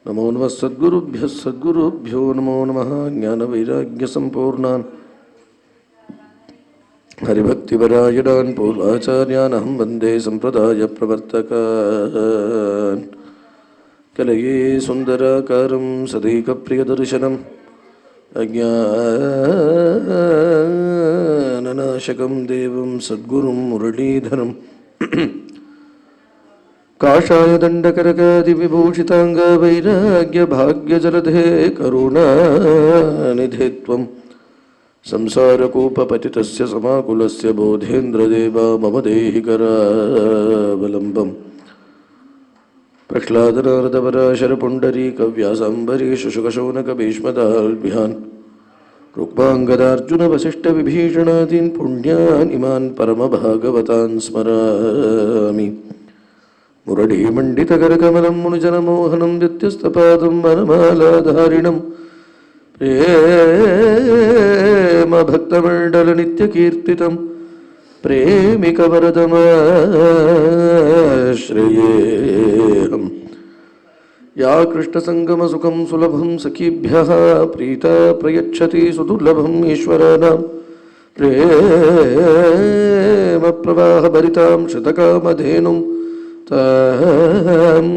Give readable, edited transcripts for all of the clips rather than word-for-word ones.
नमो नमः सद्गुरुभ्यो नमो नमः ज्ञानवैराग्यसम्पूर्णान् हरिभक्तिपरायणान् पूर्वाचार्यानहं वन्दे सम्प्रदायप्रवर्तकान् कलये सुन्दराकारं सदैकप्रियदर्शनम् अज्ञाननाशकं देवं सद्गुरुं मुरलीधरम् काषायदण्डकरकादिविभूषिताङ्ग वैराग्यभाग्यजलधे करुणानिधे त्वं संसारकूपपतितस्य समाकुलस्य बोधेन्द्रदेवा मम देहि करावलम्बम् प्रह्लादनारदपराशरपुण्डरीकव्यासाम्बरीशुशुकशौनकभीष्मदाल्भ्यान् रुक्माङ्गदार्जुनवसिष्ठविभीषणादीन् पुण्यान् इमान् परमभागवतान् स्मरामि मुरळीमण्डितकरकमलं मुनिजनमोहनं व्यत्यस्तपादं वनमालाधारिणं प्रेमभक्तमण्डलनित्यकीर्तितं प्रेमिकवरदमाश्रयेऽहम् या कृष्णसङ्गमसुखं सुलभं सखीभ्यः प्रीता प्रयच्छति सुदुर्लभम् ईश्वराणां प्रेमप्रवाहभरितां शतकामधेनुं तां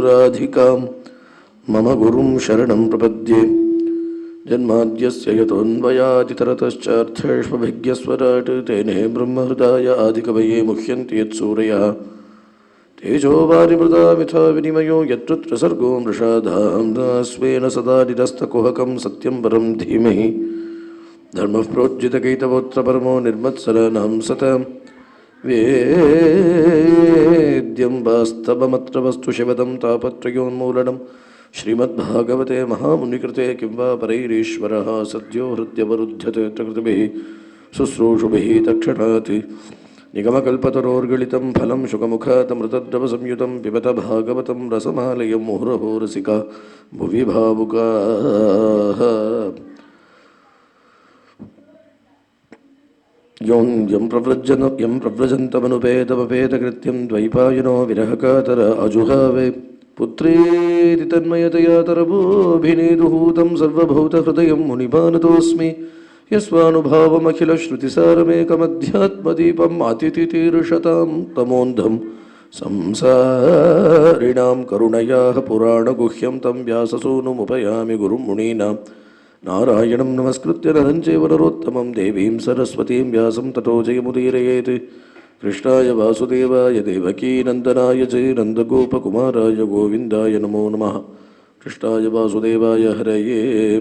राधिकां मम गुरुं शरणं प्रपद्ये जन्माद्यस्य यतोऽन्वयादितरतश्चार्थेष्वभिज्ञस्वराट् तेने ब्रह्महृदाय आदिकवये मुह्यन्ति यत्सूरयः तेजोवारिमृदा मिथा विनिमयो यत्र सर्गो मृषाधाम्ना स्वेन सदा निरस्तकुहकं सत्यं परं धीमहि धर्मः प्रोज्झितकैतवोऽत्र परमो निर्मत्सराणां सतां वेद्यं वास्तवमत्र वस्तु शिवदं तापत्रयोन्मूलनं श्रीमद्भागवते महामुनिकृते किं वा परैरीश्वरः सद्यो हृद्यवरुध्यते कृतभिः शुश्रूषुभिः तक्षणात् निगमकल्पतरोर्गलितं फलं शुकमुखातमृतद्रवसंयुतं पिबत भागवतं रसमालयं मुहुरहो रसिका भुवि भावुकाः यं प्रव्रजन्तमनुपेतमपेतकृत्यं द्वैपायनो विरहकातर अजुहावे पुत्रेति तन्मयतया तरवोऽभिनेदुहूतं सर्वभूतहृदयं मुनिमानतोऽस्मि यस्वानुभावमखिलश्रुतिसारमेकमध्यात्मदीपम् अतिथितीर्षतां तमोन्धं संसारिणां करुणयाः पुराणगुह्यं तं व्याससूनुमुपयामि गुरुं मुनीनां नारायणं नमस्कृत्य नरं चैव नरोत्तमं देवीं सरस्वतीं व्यासं ततो जयमुदीरयेत् कृष्णाय वासुदेवाय देवकीनन्दनाय च नन्दगोपकुमाराय गोविन्दाय नमो नमः कृष्णाय वासुदेवाय हरये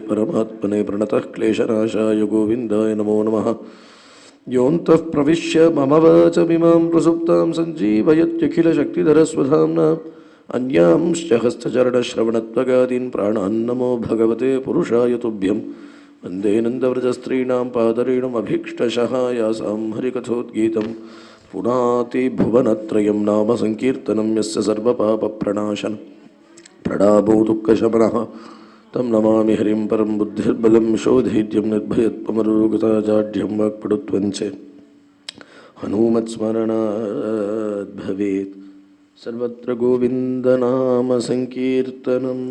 परमात्मने प्रणतः क्लेशनाशाय गोविन्दाय नमो नमः योऽन्तः प्रविश्य मम वाचमिमां प्रसुप्तां सञ्जीवयत्यखिलशक्तिधरस्वधाम्ना अन्यांश्च हस्तचरणश्रवणत्वगादीन् प्राणान्नमो भगवते पुरुषाय तुभ्यं वन्दे नन्दव्रजस्त्रीणां पादरेणुमभीष्टशः यासां हरिकथोद्गीतं पुनाति भुवनत्रयं नाम संकीर्तनं यस्य सर्वपापप्रणाशनं प्रणामो दुःखशमनः तं नमामि हरिं परं बुद्धिर्बलं शोधैर्यं निर्भयत्वमरोगताजाढ्यं वाक्पटुत्वञ्च हनूमत्स्मरणात् भवेत् सर्वत्र गोविन्दनाम संकीर्तनम्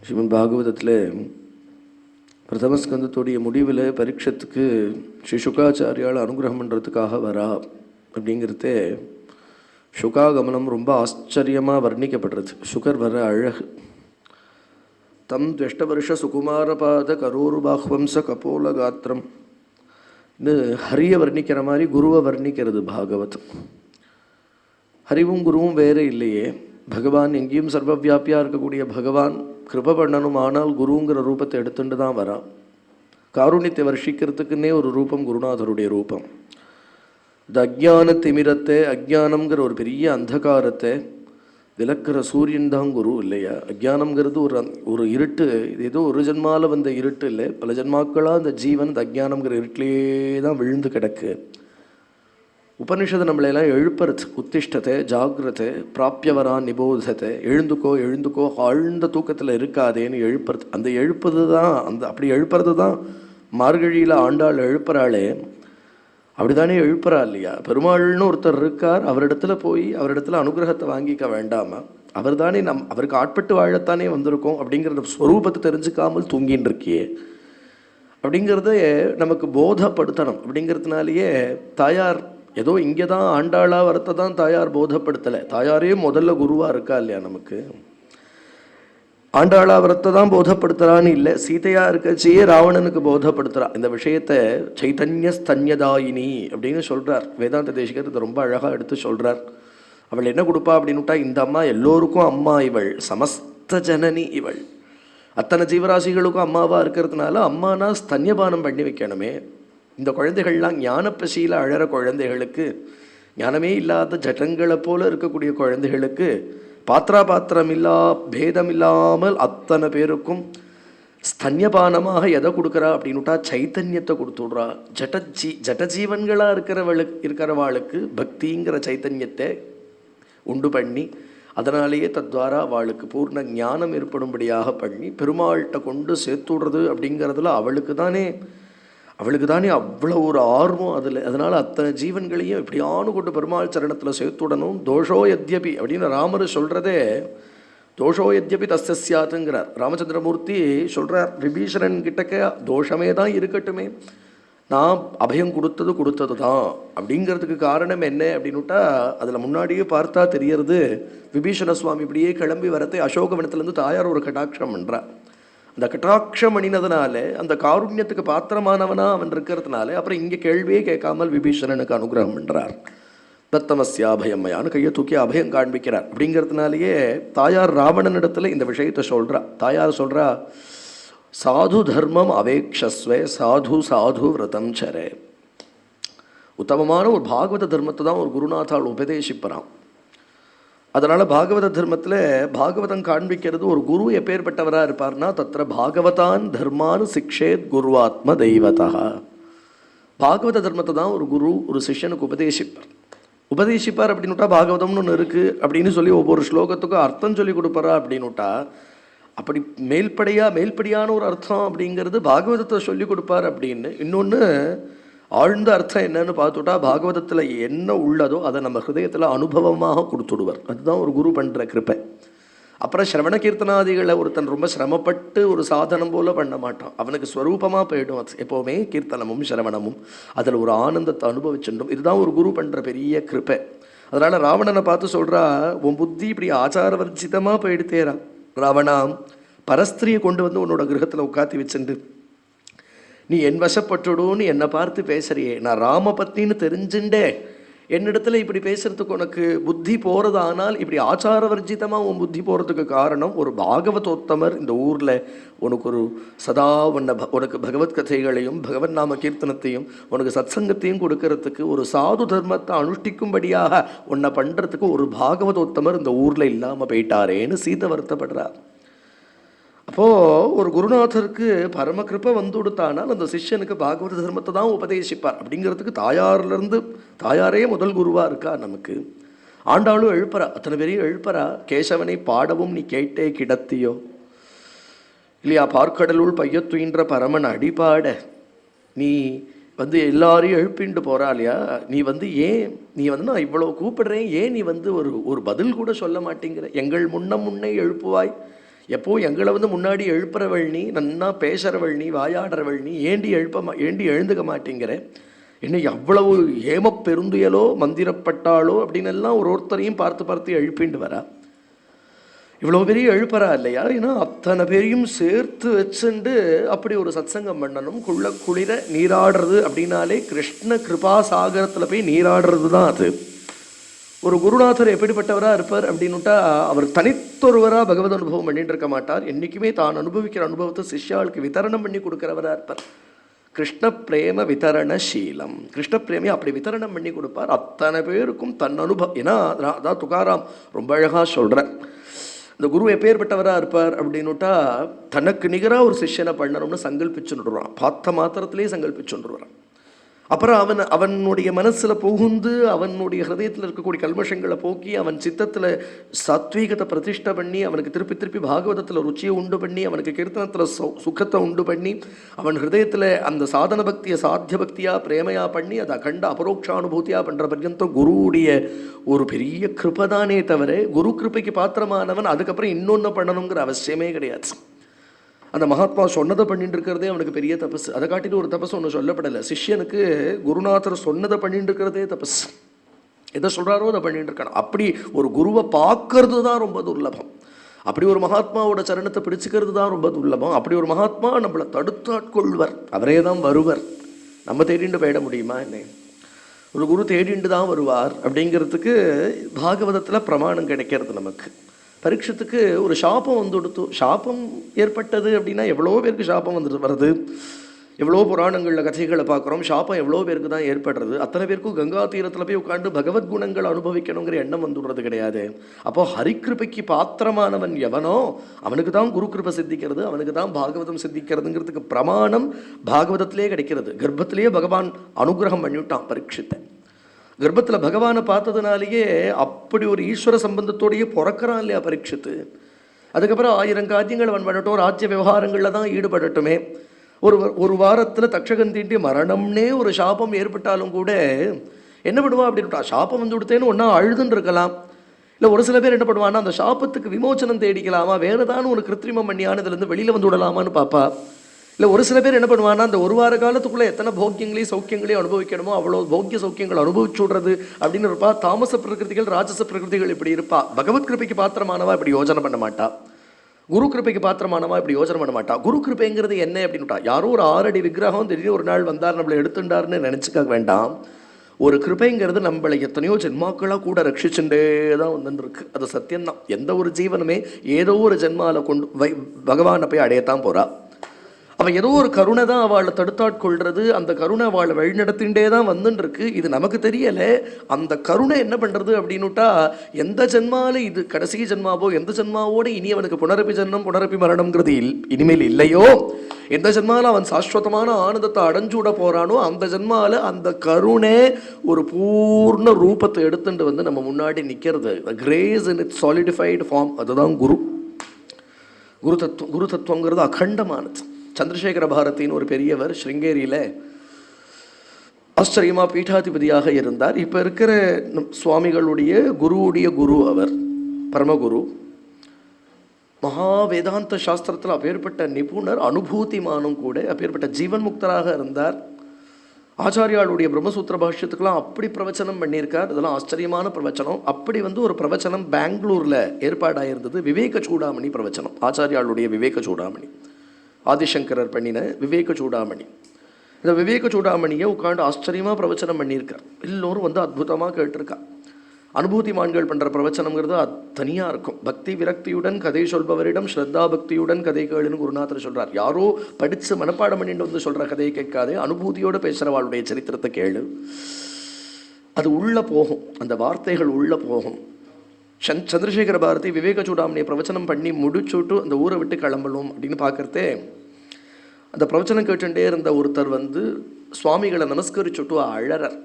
ஸ்ரீமத் பாகவதத்தில் பிரதமஸ்கந்தத்துடைய முடிவில் பரீட்சத்துக்கு ஸ்ரீ சுகாச்சாரியால் அனுகிரகம் பண்ணுறதுக்காக வரா அப்படிங்கிறதே சுகாகமனம் ரொம்ப ஆச்சரியமாக வர்ணிக்கப்படுறது. சுகர் வர அழகு தம் துவஷ்டவருஷ சுகுமாரபாத கரோரு பாஹ்வம்ச கபோல காத்திரம் ஹரியை வர்ணிக்கிற மாதிரி குருவை வர்ணிக்கிறது பாகவதம். ஹரிவும் குருவும் வேறு இல்லையே. பகவான் எங்கேயும் சர்வவியாபியாக இருக்கக்கூடிய பகவான் கிருப பண்ணணும், ஆனால் குருங்கிற ரூபத்தை எடுத்துட்டு தான் வரான். காருண்யத்தை வர்ஷிக்கிறதுக்குன்னே ஒரு ரூபம் குருநாதருடைய ரூபம். இந்த அஜ்ஞான திமிரத்தை, அஜ்ஞானம்ங்கிற ஒரு பெரிய அந்தகாரத்தை விளக்குற சூரியன் தான் குரு இல்லையா? அஜ்ஞானம்ங்கிறது ஒரு இருட்டு. இது ஏதோ ஒரு ஜென்மாவில் வந்த இருட்டு இல்லை, பல ஜென்மாக்களாக அந்த ஜீவன் இந்த அஜ்ஞானம்ங்கிற இருட்டிலே தான் விழுந்து கிடக்கு. உபனிஷத்து நம்மளையெல்லாம் எழுப்புறது. உத்திஷ்டத்தை ஜாகிரதை பிராப்பியவரான் நிபோதத்தை, எழுந்துக்கோ எழுந்துக்கோ ஆழ்ந்த தூக்கத்தில் இருக்காதேன்னு எழுப்புறது. அந்த எழுப்புறது தான், அப்படி எழுப்புறது தான் மார்கழியில் ஆண்டாள் எழுப்புறாளே, அப்படிதானே எழுப்புறா இல்லையா? பெருமாள்னு ஒருத்தர் இருக்கார், அவரிடத்துல போய் அவரிடத்துல அனுகிரகத்தை வாங்கிக்க வேண்டாமா? அவர் தானே அவருக்கு ஆட்பட்டு வாழத்தானே வந்திருக்கோம் அப்படிங்கிறத ஸ்வரூபத்தை தெரிஞ்சுக்காமல் தூங்கின்னு இருக்கியே அப்படிங்கிறத நமக்கு போதப்படுத்தணும். அப்படிங்கிறதுனாலேயே தாயார் ஏதோ இங்கே தான் ஆண்டாளா வரத்தை தான் தாயார் போதப்படுத்தலை. தாயாரே முதல்ல குருவாக இருக்கா இல்லையா நமக்கு? ஆண்டாளா வரத்தை தான் போதப்படுத்துறான்னு இல்லை, சீதையா இருக்கச்சியே ராவணனுக்கு போதப்படுத்துறா. இந்த விஷயத்தை சைத்தன்ய ஸ்தன்யதாயினி அப்படின்னு சொல்கிறார் வேதாந்த தேசிகர். இதை ரொம்ப அழகாக எடுத்து சொல்கிறார். அவள் என்ன கொடுப்பா அப்படின்னுட்டா, இந்த அம்மா எல்லோருக்கும் அம்மா இவள், சமஸ்த ஜனனி இவள், அத்தனை ஜீவராசிகளுக்கும் அம்மாவாக இருக்கிறதுனால அம்மானா ஸ்தன்யபானம் பண்ணி வைக்கணுமே. இந்த குழந்தைகள்லாம் ஞானப்பசியில் அழற குழந்தைகளுக்கு, ஞானமே இல்லாத ஜட்டங்களை போல இருக்கக்கூடிய குழந்தைகளுக்கு பாத்திரம் பேதம் இல்லாமல் அத்தனை பேருக்கும் ஸ்தன்யபானமாக எதை கொடுக்குறா அப்படின்னுட்டா சைத்தன்யத்தை கொடுத்துடுறா. ஜட்டஜீவன்களாக இருக்கிறவாளுக்கு பக்திங்கிற சைத்தன்யத்தை உண்டு பண்ணி, அதனாலேயே தத்வாரா அவளுக்கு பூர்ண ஞானம் ஏற்படும்படியாக பண்ணி பெருமாள்கிட்ட கொண்டு சேர்த்துடுறது அப்படிங்கிறதுல அவளுக்கு தானே அவ்வளோ ஒரு ஆர்வம் அதில். அதனால் அத்தனை ஜீவன்களையும் எப்படியானு கொண்டு பெருமாள் சரணத்தில் சேர்த்துடணும். தோஷோ யத்யபி அப்படின்னு ராமர் சொல்கிறதே, தோஷோ யத்யபி தஸ்யாத்துங்கிறார். ராமச்சந்திரமூர்த்தி சொல்கிறார் விபீஷணன் கிட்டக்க தோஷமே தான் இருக்கட்டுமே, நான் அபயம் கொடுத்தது தான். அப்படிங்கிறதுக்கு காரணம் என்ன அப்படின்னுட்டா, அதில் முன்னாடியே பார்த்தா தெரியறது, விபீஷண சுவாமி இப்படியே கிளம்பி வரத்தை அசோகவனத்துலேருந்து தாயார் ஒரு கட்டாட்சம் பண்ணுறார். அந்த கட்டாட்சம் அணினதுனால, அந்த காருண்யத்துக்கு பாத்திரமானவனா அவன் இருக்கிறதுனால அப்புறம் இங்கே கேள்வியே கேட்காமல் விபீஷணனுக்கு அனுகிரகம் பண்ணுறார். தத்தமஸ்யாபயம்மையான்னு கையை தூக்கி அபயம் காண்பிக்கிறார். அப்படிங்கிறதுனாலேயே தாயார் ராவணனிடத்தில் இந்த விஷயத்தை சொல்கிறா. தாயார் சொல்கிறா, சாது தர்மம் அவேக்ஷஸ்வே சாது விரதம் சரே. உத்தமமான ஒரு பாகவத தர்மத்தை தான் ஒரு குருநாதால் உபதேசிப்பறான். அதனால் பாகவத தர்மத்தில் பாகவதம் காண்பிக்கிறது, ஒரு குரு எப்பேற்பட்டவராக இருப்பார்னா தத்திர பாகவதான் தர்மானு சிக்ஷேத் குருவாத்ம தெய்வதா. பாகவத தர்மத்தை தான் ஒரு குரு ஒரு சிஷ்யனுக்கு உபதேசிப்பார் அப்படின்னுட்டா, பாகவதம்னு ஒன்று இருக்குது அப்படின்னு சொல்லி ஒவ்வொரு ஸ்லோகத்துக்கும் அர்த்தம் சொல்லி கொடுப்பாரா அப்படின்னுட்டா, அப்படி மேல்படியான ஒரு அர்த்தம் அப்படிங்கிறது பாகவதத்தை சொல்லி கொடுப்பார் அப்படின்னு. இன்னொன்று ஆழ்ந்த அர்த்தம் என்னன்னு பார்த்துட்டா, பாகவதத்தில் என்ன உள்ளதோ அதை நம்ம ஹிருதயத்தில் அனுபவமாக கொடுத்துடுவார். அதுதான் ஒரு குரு பண்ணுற கிருப்பை. அப்புறம் சிரவண கீர்த்தனாதிகளை ஒருத்தன் ரொம்ப சிரமப்பட்டு ஒரு சாதனம் போல பண்ண மாட்டான், அவனுக்கு ஸ்வரூபமாக போயிடும். எப்போவுமே கீர்த்தனமும் சிரவணமும் அதில் ஒரு ஆனந்தத்தை அனுபவிச்சுடும். இதுதான் ஒரு குரு பண்ணுற பெரிய கிருப்பை. அதனால் ராவணனை பார்த்து சொல்கிறா, உன் புத்தி இப்படி ஆச்சாரவர்ஜிதமாக போயிடுத்தேரா ராவணா, பரஸ்திரியை கொண்டு வந்து உன்னோட கிரகத்தில் உட்காத்தி வச்சுண்டு நீ என் வசப்பட்டுடுன்னு என்னை பார்த்து பேசுறியே, நான் ராமபத்னின்னு தெரிஞ்சுண்டே என்னிடத்துல இப்படி பேசுறதுக்கு உனக்கு புத்தி போகிறது. ஆனால் இப்படி ஆச்சாரவர்ஜிதமாக உன் புத்தி போகிறதுக்கு காரணம் ஒரு பாகவதோத்தமர் இந்த ஊரில் உனக்கு ஒரு சதா உனக்கு பகவத் கதைகளையும் பகவன் நாம கீர்த்தனத்தையும் உனக்கு சத்சங்கத்தையும் கொடுக்கறதுக்கு, ஒரு சாது தர்மத்தை அனுஷ்டிக்கும்படியாக உன்னை பண்ணுறதுக்கு ஒரு பாகவதோத்தமர் இந்த ஊரில் இல்லாமல் போயிட்டாரேன்னு சீதை வருத்தப்படுறா. அப்போது ஒரு குருநாதருக்கு பரம கிருப்பை வந்து கொடுத்தானால் அந்த சிஷ்யனுக்கு பாகவத தர்மத்தை தான் உபதேசிப்பார். அப்படிங்கிறதுக்கு தாயாரே முதல் குருவாக இருக்கா நமக்கு. ஆண்டாளும் எழுப்புறா, அத்தனை பேரையும் எழுப்புறா. கேசவனை பாடவும் நீ கேட்டே கிடத்தியோ இல்லையா, பார்க்கடலுள் பையத்துயின்ற பரமன் அடிபாட நீ வந்து எல்லாரையும் எழுப்பிண்டு போகிறா இல்லையா. நீ வந்து நான் இவ்வளோ கூப்பிடுறேன், ஏன் நீ வந்து ஒரு பதில் கூட சொல்ல மாட்டேங்கிற. எங்கள் முன்னே எழுப்புவாய், எப்போ எங்களை வந்து முன்னாடி எழுப்புறவள் நீ, நன்னா பேசுகிறவள் நீ, வாயாடுறவள் நீ, ஏண்டி எழுந்துக்க மாட்டேங்கிற. என்ன அவ்வளவு ஏம பெருந்துயலோ மந்திரப்பட்டாளோ அப்படின்னு எல்லாம் ஒருத்தரையும் பார்த்து எழுப்பிண்டு வரா. இவ்வளோ பெரிய எழுப்புறா இல்லையா. ஏன்னா அத்தனை பேரையும் சேர்த்து வச்சுண்டு அப்படி ஒரு சத்சங்கம் பண்ணணும். குளிர நீராடுறது அப்படின்னாலே கிருஷ்ண கிருபா சாகரத்தில் போய் நீராடுறது தான் அது. ஒரு குருநாதர் எப்படிப்பட்டவராக இருப்பார் அப்படின்னுட்டா, அவர் தனித்தொருவராக பகவத் அனுபவம் பண்ணிட்டு இருக்க மாட்டார். என்றைக்குமே தான் அனுபவிக்கிற அனுபவத்தை சிஷ்யாளுக்கு வித்தரணம் பண்ணி கொடுக்குறவராக இருப்பார். கிருஷ்ண பிரேம விதரணசீலம், கிருஷ்ண பிரேமியை அப்படி வித்தரணம் பண்ணி கொடுப்பார் அத்தனை பேருக்கும் தன் அனுபவம். ஏன்னா அதான் துகாராம் ரொம்ப அழகாக சொல்கிறார், இந்த குரு எப்பேற்பட்டவராக இருப்பார் அப்படின்னுட்டா, தனக்கு நிகராக ஒரு சிஷ்யனை பண்ணணும்னு சங்கல்பிச்சுடுறான். பார்த்த மாத்திரத்திலே சங்கல்பிச்சுடுறான். அப்புறம் அவனுடைய மனசில் புகுந்து அவனுடைய ஹிருதயத்தில் இருக்கக்கூடிய கல்மஷங்களை போக்கி அவன் சித்தத்தில் சாத்வீகத்தை பிரதிஷ்டை பண்ணி அவனுக்கு திருப்பி திருப்பி பாகவதத்தில் ருச்சியை உண்டு பண்ணி அவனுக்கு கீர்த்தனத்தில் சுகத்தை உண்டு பண்ணி அவன் ஹிருதயத்தில் அந்த சாதன பக்தியை சாத்திய பக்தியாக பிரேமையாக பண்ணி அதை அகண்ட அபரோக்ஷானுபூதியாக பண்ணுற பர்யந்தம் குருவுடைய ஒரு பெரிய கிருபதானே தவிர குரு கிருப்பைக்கு பாத்திரமானவன் அதுக்கப்புறம் இன்னொன்று பண்ணணுங்கிற அவசியமே கிடையாது. அந்த மகாத்மா சொன்னதை பண்ணிட்டு இருக்கிறதே அவனுக்கு பெரிய தபஸ். அதை காட்டிட்டு ஒரு தபஸ் ஒன்று சொல்லப்படலை. சிஷ்யனுக்கு குருநாதர் சொன்னதை பண்ணிட்டு இருக்கிறதே தபஸ். எதை சொல்கிறாரோ அதை பண்ணிட்டு இருக்கான். அப்படி ஒரு குருவை பார்க்கறது தான் ரொம்ப துர்லபம். அப்படி ஒரு மகாத்மாவோட சரணத்தை பிடிச்சிக்கிறது தான் ரொம்ப துர்லபம். அப்படி ஒரு மகாத்மா நம்மளை தடுத்தாட்கொள்வர், அவரே தான் வருவர். நம்ம தேடிண்டு போயிட முடியுமா என்ன? ஒரு குரு தேடிண்டு தான் வருவார் அப்படிங்கிறதுக்கு பாகவதத்தில் பிரமாணம் கிடைக்கிறது நமக்கு. பரீட்சத்துக்கு ஒரு சாபம் வந்துடுத்து. சாபம் ஏற்பட்டது அப்படின்னா எவ்வளோ பேருக்கு சாபம் வருது. எவ்வளோ புராணங்களில் கதைகளை பார்க்குறோம். சாபம் எவ்வளோ பேருக்கு தான் ஏற்படுறது. அத்தனை பேருக்கும் கங்கா தீரத்தில் போய் உட்காந்து பகவத்குணங்கள் அனுபவிக்கணுங்கிற எண்ணம் வந்துடுறது கிடையாது. அப்போது ஹரிக்கிருப்பைக்கு பாத்திரமானவன் எவனோ அவனுக்கு தான் குரு கிருபை சித்திக்கிறது, அவனுக்கு தான் பாகவதம் சித்திக்கிறதுங்கிறதுக்கு பிரமாணம் பாகவதத்திலே கிடைக்கிறது. கர்ப்பத்திலேயே பகவான் அனுகிரகம் பண்ணிவிட்டான் பரீட்சித்தை. கர்ப்பத்தில் பகவானை பார்த்ததுனாலேயே அப்படி ஒரு ஈஸ்வர சம்பந்தத்தோடையே பிறக்கிறான் இல்லையா பரீட்சித்து. அதுக்கப்புறம் 1000 காரியங்கள் அவன் பண்ணட்டும், ராஜ்ய விவகாரங்களில் தான் ஈடுபடட்டுமே. ஒரு வாரத்தில் தக்ஷகன் தீண்டி மரணம்னே ஒரு சாபம் ஏற்பட்டாலும் கூட என்ன பண்ணுவான் அப்படின்ட்டா, சாபம் வந்து கொடுத்தேன்னு ஒன்றா அழுதுன்னு இருக்கலாம். இல்லை ஒரு சில பேர் என்ன பண்ணுவான்னா அந்த சாபத்துக்கு விமோச்சனம் தேடிக்கலாமா, வேறு ஏதாவது ஒரு கிருத்திரிமம் பண்ணியான இதுலேருந்து வெளியில் வந்து விடலாமான்னு பாப்பா. இல்லை ஒரு சில பேர் என்ன பண்ணுவான்னா அந்த ஒரு வார காலத்துக்குள்ளே எத்தனை போக்கியங்களையும் சௌக்கியங்களையும் அனுபவிக்கணுமோ அவ்வளோ போக்கிய சௌக்கியங்கள் அனுபவிச்சு விடுறது அப்படின்னு இருப்பா. தாமச பிரகிருதிகள் ராஜச பிரகிருதிகள் இப்படி இருப்பா. பகவத் கிருப்பைக்கு பாத்திரமானவா இப்படி யோஜனை பண்ண மாட்டா. குரு கிருப்பைக்கு பாத்திரமானவா இப்படி யோஜனை பண்ண மாட்டா. குரு கிருப்பைங்கிறது என்ன அப்படின்னுட்டா, யாரோ ஒரு 6 அடி விக்கிரகம் திடீர்னு ஒரு நாள் வந்தார் நம்மளை எடுத்துட்டார்னு நினச்சிக்க வேண்டாம். ஒரு கிருப்பைங்கிறது நம்மளை எத்தனையோ ஜென்மாக்களாக கூட ரட்சிச்சுட்டே தான் வந்துருக்கு. அது சத்தியம்தான். எந்த ஒரு ஜீவனுமே ஏதோ ஒரு ஜென்மாவில் கொண்டு பகவானை போய் அடையத்தான் போகிறா. அவன் ஏதோ ஒரு கருணை தான் அவளை தடுத்தாட்கொள்றது. அந்த கருணை அவளை வழிநடத்தின்றே தான் வந்துருக்கு. இது நமக்கு தெரியலை. அந்த கருணை என்ன பண்ணுறது அப்படின்னுட்டா, எந்த ஜென்மாவில் இது கடைசி ஜென்மாவோ எந்த ஜென்மாவோடு இனி அவனுக்கு புனரப்பி ஜென்மம் புனரப்பி மரணம்ங்கிறது இனிமேல் இல்லையோ, எந்த ஜென்மாவில் அவன் சாஸ்வதமான ஆனந்தத்தை அடைஞ்சூட போகிறானோ அந்த ஜென்மாவில் அந்த கருணை ஒரு பூர்ண ரூபத்தை எடுத்துட்டு வந்து நம்ம முன்னாடி நிற்கிறது. Grace in its solidified form. அதுதான் குரு. குரு தத்துவங்கிறது அகண்டமானது. சந்திரசேகர பாரதின்னு ஒரு பெரியவர் ஸ்ருங்கேரியில் ஆச்சரியமாக பீட்டாதிபதியாக இருந்தார். இப்போ இருக்கிற சுவாமிகளுடைய குருவுடைய குரு அவர், பரமகுரு. மகா வேதாந்த சாஸ்திரத்தில் அப்பேற்பட்ட நிபுணர், அனுபூதிமானும் கூட. அப்பேற்பட்ட ஜீவன் முக்தராக இருந்தார். ஆச்சாரியாளுடைய பிரம்மசூத்திர பாஷ்யத்துக்கெல்லாம் அப்படி பிரவச்சனம் பண்ணியிருக்கார். இதெல்லாம் ஆச்சரியமான பிரவச்சனம். அப்படி ஒரு பிரவச்சனம் பெங்களூரில் ஏற்பாடாயிருந்தது. விவேக சூடாமணி பிரவச்சனம். ஆச்சாரியாளுடைய விவேக சூடாமணி, ஆதிசங்கரர் பண்ணின விவேக சூடாமணி. இந்த விவேக சூடாமணியை உட்காந்து ஆச்சரியமாக பிரவச்சனம் பண்ணியிருக்கார். எல்லோரும் அற்புதமாக கேட்டிருக்கா. அனுபூதிமான்கள் பண்ணுற பிரவச்சனங்கிறது தனியாக இருக்கும். பக்தி விரக்தியுடன் கதை சொல்பவரிடம் ஸ்ரத்தா பக்தியுடன் கதை கேளுன்னு குருநாதர் சொல்கிறார். யாரோ படித்து மனப்பாடம் பண்ணிட்டு சொல்கிற கதையை கேட்காதே, அனுபூதியோடு பேசுகிறவாளுடைய சரித்திரத்தை கேளு. அது உள்ளே போகும், அந்த வார்த்தைகள் உள்ளே போகும். சந்திரசேகர பாரதி விவேக சூடாமணியை பிரவச்சனம் பண்ணி முடிச்சுட்டு அந்த ஊரை விட்டு கிளம்பணும் அப்படின்னு பார்க்குறதே, அந்த பிரவச்சனம் கேட்டுட்டே இருந்த ஒருத்தர் சுவாமிகளை நமஸ்கரிச்சுட்டு அழறார்.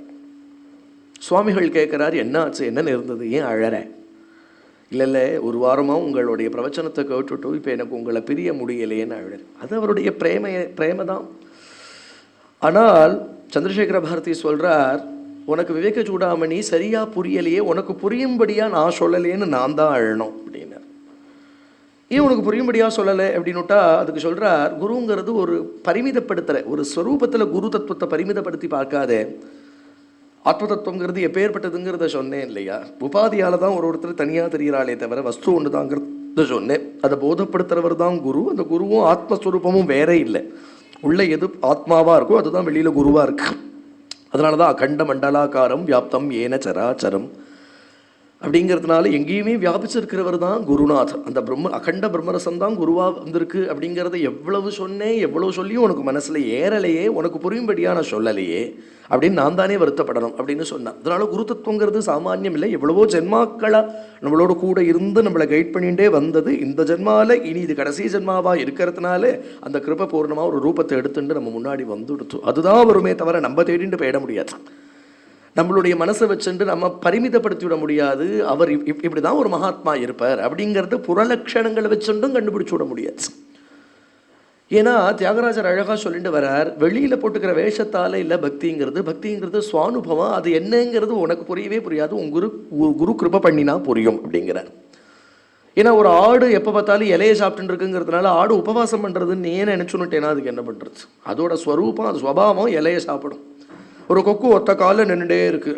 சுவாமிகள் கேட்குறாரு, என்ன ஆச்சு, என்னென்ன இருந்தது, ஏன் அழற? இல்லை ஒரு வாரமாக உங்களுடைய பிரவச்சனத்தை கேட்டுட்டு இப்போ எனக்கு உங்களை பிரிய முடியலையேன்னு அழற. அது அவருடைய பிரேம தான். ஆனால் சந்திரசேகர பாரதி சொல்கிறார், உனக்கு விவேக சூடாமணி சரியாக புரியலையே, உனக்கு புரியும்படியாக நான் சொல்லலேன்னு நான் தான் அழணும் அப்படின்னார். ஏன் உனக்கு புரியும்படியாக சொல்லலை அப்படின்னுட்டா அதுக்கு சொல்கிறார், குருங்கிறது ஒரு பரிமிதப்படுத்துகிற ஒரு ஸ்வரூபத்தில் குரு தத்துவத்தை பரிமிதப்படுத்தி பார்க்காதே. ஆத்ம தத்துவங்கிறது எப்பேற்பட்டதுங்கிறத சொன்னேன் இல்லையா. உபாதியால் தான் ஒருத்தர் தனியாக தெரிகிறாளே தவிர வஸ்து ஒன்று தாங்கிறத சொன்னேன். அதை போதப்படுத்துகிறவர் தான் குரு. அந்த குருவும் ஆத்மஸ்வரூபமும் வேறே இல்லை. உள்ள எது ஆத்மாவாக இருக்கோ அதுதான் வெளியில் குருவாக இருக்கு. அதனால தான் அகண்ட மண்டலாக்காரம் வியாப்தம் ஏன சராச்சரம். அப்படிங்கிறதுனால எங்கேயுமே வியாபிச்சிருக்கிறவர் தான் குருநாதர். அந்த அகண்ட பிரம்மரசம் தான் குருவாக வந்திருக்கு அப்படிங்கிறத எவ்வளவு சொன்னேன், எவ்வளவு சொல்லியும் உனக்கு மனசில் ஏறலையே, உனக்கு புரியும்படியாக நான் சொல்லலையே அப்படின்னு நான் தானே வருத்தப்படணும் அப்படின்னு சொன்னேன். அதனால குரு தத்துவங்கிறது சாமானியம் இல்லை. எவ்வளவோ ஜென்மாக்களாக நம்மளோட கூட இருந்து நம்மளை கைட் பண்ணிகிட்டே வந்தது. இந்த ஜென்மாவில் இனி இது கடைசி ஜென்மாவாக இருக்கிறதுனால அந்த கிருபை பூர்ணமாக ஒரு ரூபத்தை எடுத்துட்டு நம்ம முன்னாடி வந்துடுத்து. அதுதான் வருமே தவிர நம்ம தேடிட்டு போயிட முடியாது. நம்மளுடைய மனசை வச்சுட்டு நம்ம பரிமிதப்படுத்தி விட முடியாது. அவர் இப்படி தான் ஒரு மகாத்மா இருப்பார் அப்படிங்கிறது புறலட்சணங்களை வச்சுட்டும் கண்டுபிடிச்சு விட முடியாது. ஏன்னா தியாகராஜர் அழகாக சொல்லிட்டு வரார், வெளியில் போட்டுக்கிற வேஷத்தால் இல்லை பக்திங்கிறது. பக்திங்கிறது சுவானுபவம். அது என்னங்கிறது உனக்கு புரியவே புரியாது, குரு கிருபை பண்ணினா புரியும் அப்படிங்கிறார். ஏன்னா ஒரு ஆடு எப்போ பார்த்தாலும் இலையை சாப்பிட்டு இருக்குங்கிறதுனால ஆடு உபவாசம் பண்ணுறதுன்னு ஏன் நினச்சுன்னுட்டேன்னா அதுக்கு என்ன பண்ணுறது? அதோட ஸ்வரூபம், அது ஸ்வபாவம் இலையை சாப்பிடும். ஒரு கொக்கு ஒத்த காலில் நின்றுட்டே இருக்குது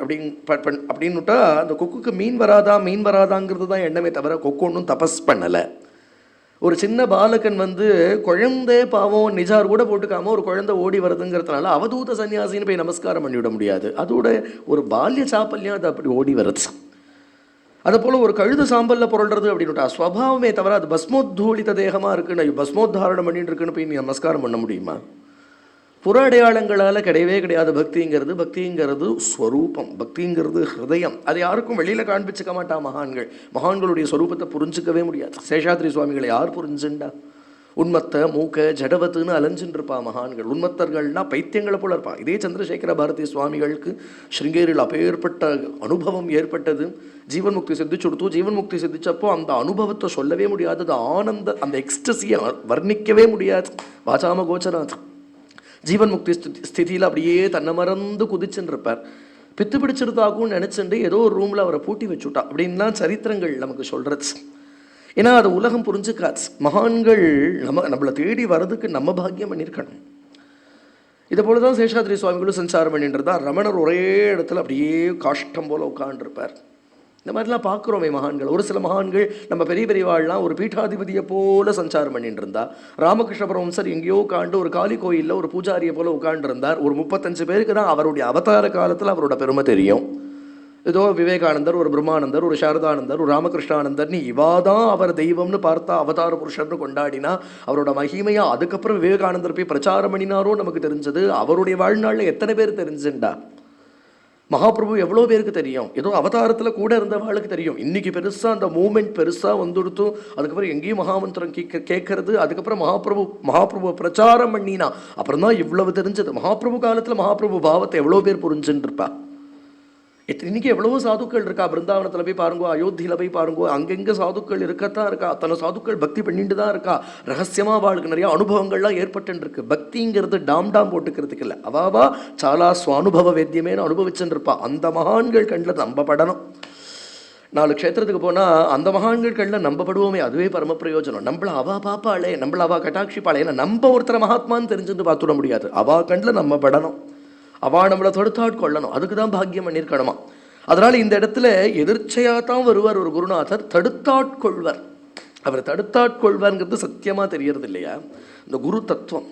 அப்படின்னுட்டா அந்த கொக்குக்கு மீன் வராதாங்கிறது தான் எண்ணமே தவிர கொக்கு ஒன்றும் தபஸ் பண்ணலை. ஒரு சின்ன பாலகன் குழந்தை பாவம் நிஜார் கூட போட்டுக்காம ஒரு குழந்தை ஓடி வருதுங்கிறதுனால அவதூத சன்னியாசின்னு போய் நமஸ்காரம் பண்ணிவிட முடியாது. அதோட ஒரு பால்ய சாப்பல்யம் அது அப்படி ஓடி வருது. அது போல் ஒரு கழுது சாம்பலில் புரள்றது அப்படின்னுட்டா ஸ்வபாவமே தவிர அது பஸ்மோத்தூளித தேகமாக இருக்குன்னு பஸ்மோத்தாரணம் பண்ணிட்டு இருக்குன்னு போய் நீ நமஸ்காரம் பண்ண முடியுமா? புற அடையாளங்களால் கிடையவே கிடையாது. பக்திங்கிறது ஸ்வரூபம், பக்திங்கிறது ஹிருதயம். அது யாருக்கும் வெளியில் காண்பிச்சுக்க மாட்டா மகான்கள். மகான்களுடைய ஸ்வரூபத்தை புரிஞ்சிக்கவே முடியாது. சேஷாத்ரி சுவாமிகளை யார் புரிஞ்சுண்டா? உண்மத்தை மூக்க ஜடவத்துன்னு அலைஞ்சுன்னு இருப்பா மகான்கள். உண்மத்தர்கள்னா பைத்தியங்களை போல இருப்பா. இதே சந்திரசேகர பாரதி சுவாமிகளுக்கு ஸ்ருங்கேரியில் அப்பேற்பட்ட அனுபவம் ஏற்பட்டது. ஜீவன் முக்தி சித்திச்சுடுத்து. ஜீவன் முக்தி சித்திச்சப்போ அந்த அனுபவத்தை சொல்லவே முடியாது. அது ஆனந்த, அந்த எக்ஸ்டசியை வர்ணிக்கவே முடியாது. வாசாம கோச்சராது. ஜீவன் முக்தி ஸ்திதியில் அப்படியே தன்னை மறந்து குதிச்சுன்னு இருப்பார். பித்து பிடிச்சிருந்தாக்கும்னு நினச்சிட்டு ஏதோ ஒரு ரூமில் அவரை பூட்டி வச்சுட்டா அப்படின்லாம் சரித்திரங்கள் நமக்கு சொல்கிறது. ஏன்னா அது உலகம் புரிஞ்சுக்காது. மகான்கள் நம்மளை தேடி வர்றதுக்கு நம்ம பாக்கியம் பண்ணியிருக்கணும். இதை போல தான் சேஷாத்ரி சுவாமிகளும் சஞ்சாரம் பண்ணிட்டு இருந்தா. ரமணர் ஒரே இடத்துல அப்படியே காஷ்டம் போல் உட்காண்டிருப்பார். இந்த மாதிரிலாம் பார்க்குறோமே மகான்கள். ஒரு சில மகான்கள் நம்ம பெரியவாள்லாம் ஒரு பீட்டாதிபதியை போல சஞ்சாரம் பண்ணிட்டு இருந்தா. ராமகிருஷ்ண பரமஹம்சர் எங்கேயோ உட்காந்து ஒரு காளி கோயிலில் ஒரு பூஜாரியை போல உட்காண்டிருந்தார். ஒரு 35 பேருக்கு தான் அவருடைய அவதார காலத்தில் அவரோட பெருமை தெரியும். ஏதோ விவேகானந்தர், ஒரு பிரம்மானந்தர், ஒரு சாரதானந்தர், ஒரு ராமகிருஷ்ணானந்தர்னு இவாதான் அவர் தெய்வம்னு பார்த்தா அவதார புருஷர்னு கொண்டாடினா அவரோட மகிமையா அதுக்கப்புறம் விவேகானந்தர் போய் பிரச்சாரம் பண்ணினாரோ நமக்கு தெரிஞ்சது. அவருடைய வாழ்நாளில் எத்தனை பேர் தெரிஞ்சுண்டா? மகாபிரபு எவ்வளோ பேருக்கு தெரியும்? ஏதோ அவதாரத்தில் கூட இருந்தவாளுக்கு தெரியும். இன்னைக்கு பெருசாக அந்த மூமெண்ட் பெருசாக வந்துடுத்தும். அதுக்கப்புறம் எங்கேயும் மகாமந்திரம் கேட்கறது. அதுக்கப்புறம் மகாபிரபு பிரச்சாரம் பண்ணினா அப்புறம் தான் இவ்வளவு தெரிஞ்சது. மகாபிரபு காலத்தில் மகாபிரபு பாவத்தை எவ்வளோ பேர் புரிஞ்சுன்னு இருப்பா. இன்னைக்கு எவ்வளவோ சாதுக்கள் இருக்கா. பிருந்தாவனத்தில் போய் பாருங்கோ, அயோத்தியில் போய் பாருங்கோ, அங்கெங்கே சாதுக்கள் இருக்கத்தான் இருக்கா. அத்தனை சாதுக்கள் பக்தி பண்ணிட்டு தான் இருக்கா. ரகசியமாக வாழ்க்கை நிறைய அனுபவங்கள்லாம் ஏற்பட்டு இருக்கு. பக்திங்கிறது டாம் போட்டுக்கிறதுக்கு இல்லை. அவாவா சாலா சுவானுபவ வேத்தியமேனு அனுபவிச்சுட்டு இருப்பா. அந்த மகான்கள் கண்ணில் நம்ப படணும். 4 க்ஷேத்திரத்துக்கு போனால் அந்த மகான்கள் கண்ணில் நம்பப்படுவோமே, அதுவே பரம பிரயோஜனம். நம்மள அவா பாப்பாளே, நம்மள அவா கட்டாட்சிப்பாளே. ஏன்னா நம்ம ஒருத்தர மகாத்மான்னு தெரிஞ்சுட்டு பார்த்துட முடியாது. அவா கண்ணில் நம்ம படணும். அவள் நம்மளை தடுத்தாட்கொள்ளணும். அதுக்கு தான் பாக்கியம் பண்ணியிருக்கணுமா. அதனால் இந்த இடத்துல எதிர்ச்சையாக தான் வருவார் ஒரு குருநாதர். தடுத்தாட்கொள்வார். அவர் தடுத்தாட்கொள்வார்ங்கிறது சத்தியமாக தெரியறது இல்லையா? இந்த குரு தத்துவம்.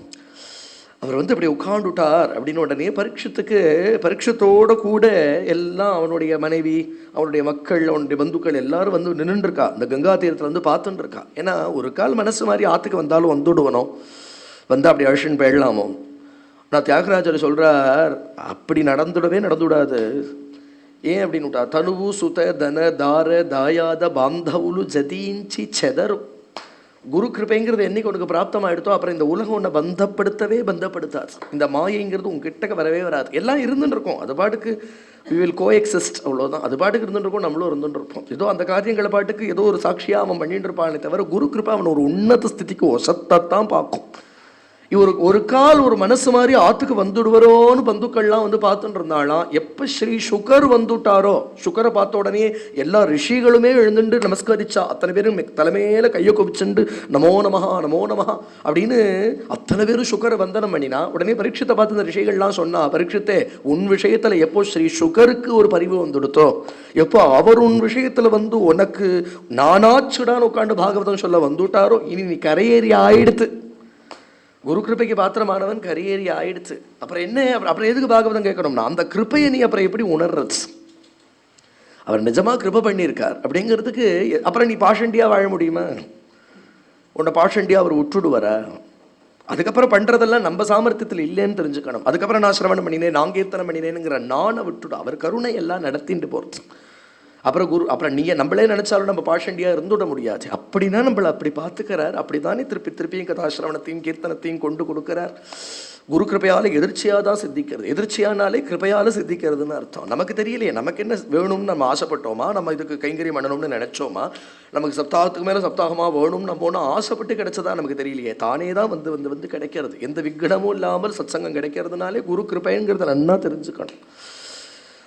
அவர் இப்படி உட்காந்துட்டார் அப்படின்னு உடனே பரீட்சத்தோடு கூட எல்லாம் அவனுடைய மனைவி, அவனுடைய மக்கள், அவனுடைய பந்துக்கள் எல்லாரும் நின்றுருக்கா. இந்த கங்கா தீரத்தில் பார்த்துட்டு இருக்கா. ஏன்னா ஒரு கால் மனசு மாதிரி ஆற்றுக்கு வந்தாலும் வந்துடுவனோ, அப்படி அழிச்சுன்னு போயிடலாமோ. நான் தியாகராஜர் சொல்கிறார், அப்படி நடந்துவிடாது. ஏன் அப்படின்னுட்டா, தனுவு சுத தன தார தாயாத பாந்தவுலு ஜதீஞ்சி செதரும். குரு கிருப்பைங்கிறது என்னைக்கு உனக்கு பிராப்தமாகிடுத்தோ அப்புறம் இந்த உலகம் உன்னை பந்தப்படுத்தாது. இந்த மாயைங்கிறது உங்ககிட்ட வரவே வராது. எல்லாம் இருந்துட்டு இருக்கும். அது பாட்டுக்கு we will coexist, அவ்வளோதான். அது பாட்டுக்கு இருந்துட்டு இருக்கும், நம்மளும் இருந்துட்டு இருப்போம். ஏதோ அந்த காரியங்களை பாட்டுக்கு ஏதோ ஒரு சாட்சியாக அவன் பண்ணிட்டு இருப்பானே தவிர குரு கிருப்பை அவன் ஒரு உன்னத ஸ்திதிக்கு ஒசத்தான் பார்க்கும். இவருக்கு ஒரு கால் ஒரு மனசு மாதிரி ஆற்றுக்கு வந்துடுவரோன்னு பந்துக்கள்லாம் பார்த்துட்டு இருந்தாலாம். எப்போ ஸ்ரீ சுகர் வந்துட்டாரோ, சுகரை பார்த்த உடனே எல்லா ரிஷிகளுமே எழுந்துட்டு நமஸ்கரிச்சா. அத்தனை பேரும் தலைமையில கையை குவிச்சுண்டு நமோ நமஹா அப்படின்னு அத்தனை பேரும் சுகரை வந்தனம் பண்ணினா. உடனே பரீட்சத்தை பார்த்து இந்த ரிஷிகள்லாம் சொன்னா, பரீட்சத்தை உன் விஷயத்தில் எப்போ ஸ்ரீ சுகருக்கு ஒரு பரிவு வந்துடுத்தோ, எப்போ அவர் உன் விஷயத்தில் உனக்கு நானாச்சுடான்னு உட்காந்து பாகவதம் சொல்ல வந்துட்டாரோ, இனி நீ கரையேறி ஆயிடுத்து. குரு கிருப்பைக்கு பாத்திரமானவன் கரியேறி ஆயிடுச்சு. அப்புறம் என்ன? அப்புறம் எதுக்கு பாகவதம் கேட்கணும்னா அந்த கிருப்பையை நீ அப்புறம் எப்படி உணர்றது? அவர் நிஜமாக கிருபை பண்ணியிருக்கார் அப்படிங்கிறதுக்கு அப்புறம் நீ பாஷண்டியாக வாழ முடியுமா? உன்னை பாஷண்டியாக அவர் விட்டுடுவாரா? அதுக்கப்புறம் பண்ணுறதெல்லாம் நம்ம சாமர்த்தியத்தில் இல்லைன்னு தெரிஞ்சுக்கணும். அதுக்கப்புறம் நான் சிரவணம் பண்ணினேன், நான் கீர்த்தனம் பண்ணினேனுங்கிற நானை விட்டுடும். அவர் கருணை எல்லாம் நடத்திட்டு போகிறது. அப்புறம் நீங்கள் நம்மளே நினச்சாலும் நம்ம பாஷண்டியாக இருந்துவிட முடியாது. அப்படின்னா நம்மளை அப்படி பார்த்துக்கிறார். அப்படி தானே திருப்பியும் கதாசிரவணத்தையும் கீர்த்தனத்தையும் கொண்டு கொடுக்குறார். குரு கிருபையால் எதிர்ச்சியாக தான் சித்திக்கிறது. எதிர்ச்சியானாலே கிருபையால் சித்திக்கிறதுன்னு அர்த்தம். நமக்கு தெரியலையே, நமக்கு என்ன வேணும்னு நம்ம ஆசைப்பட்டோமா, நம்ம இதுக்கு கைங்கரியம் பண்ணணும்னு நினச்சோமா, நமக்கு சப்தாகத்துக்கு மேலே சப்தாகமாக வேணும்னு நம்ம ஒன்று ஆசைப்பட்டு கிடைச்சதா நமக்கு தெரியலையே. தானே தான் வந்து கிடைக்கிறது. எந்த விக்னமும் இல்லாமல் சத்சங்கம் கிடைக்கிறதுனாலே குரு கிருபைங்கிறத நன்னா தெரிஞ்சுக்கணும்.